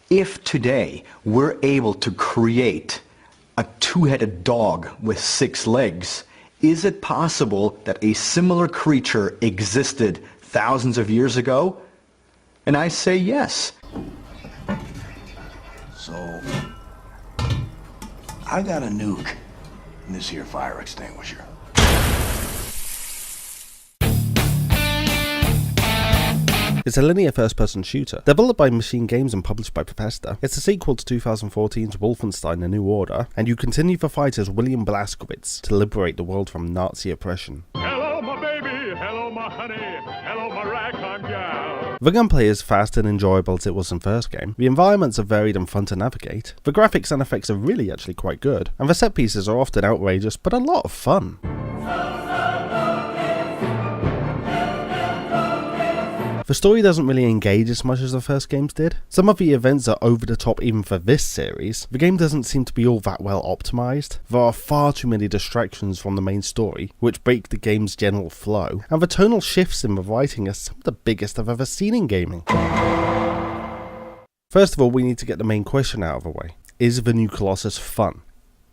If today we're able to create a two-headed dog with 6 legs, is it possible that a similar creature existed thousands of years ago? And I say yes. So, I got a nuke in this here fire extinguisher. It's a linear first-person shooter, developed by Machine Games and published by Bethesda. It's a sequel to 2014's Wolfenstein: A New Order, and you continue to fight as William Blazkowicz to liberate the world from Nazi oppression. Hello, my baby. Hello, my honey. Hello, my ragtime gal. The gunplay is fast and enjoyable as it was in the first game, the environments are varied and fun to navigate, the graphics and effects are really actually quite good, and the set pieces are often outrageous but a lot of fun. The story doesn't really engage as much as the first games did. Some of the events are over the top even for this series. The game doesn't seem to be all that well optimized. There are far too many distractions from the main story, which break the game's general flow, and the tonal shifts in the writing are some of the biggest I've ever seen in gaming. First of all, we need to get the main question out of the way. Is the new Colossus fun?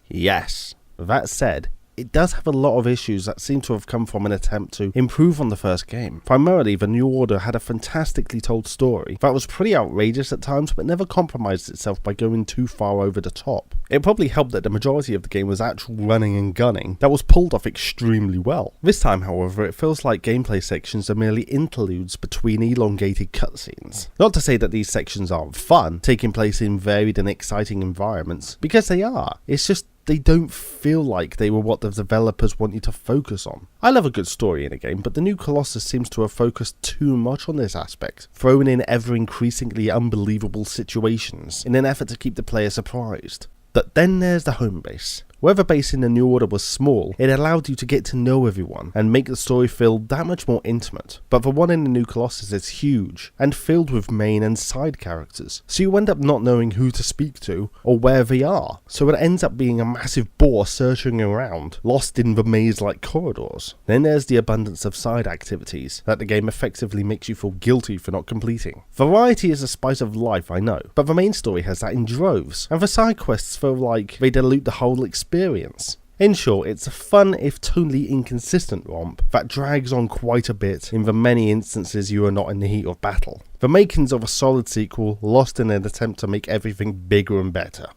Yes. That said, it does have a lot of issues that seem to have come from an attempt to improve on the first game. Primarily, the New Order had a fantastically told story that was pretty outrageous at times but never compromised itself by going too far over the top. It probably helped that the majority of the game was actual running and gunning that was pulled off extremely well. This time, however, it feels like gameplay sections are merely interludes between elongated cutscenes. Not to say that these sections aren't fun, taking place in varied and exciting environments, because they are. It's just they don't feel like they were what the developers want you to focus on. I love a good story in a game, but the new Colossus seems to have focused too much on this aspect, throwing in ever increasingly unbelievable situations in an effort to keep the player surprised. But then there's the home base. Where the base in the New Order was small, it allowed you to get to know everyone and make the story feel that much more intimate. But the one in the new Colossus is huge and filled with main and side characters, so you end up not knowing who to speak to or where they are. So it ends up being a massive bore searching around, lost in the maze-like corridors. Then there's the abundance of side activities that the game effectively makes you feel guilty for not completing. Variety is the spice of life, I know, but the main story has that in droves, and the side quests feel like they dilute the whole experience. In short, it's a fun if tonally inconsistent romp that drags on quite a bit in the many instances you are not in the heat of battle. The makings of a solid sequel lost in an attempt to make everything bigger and better.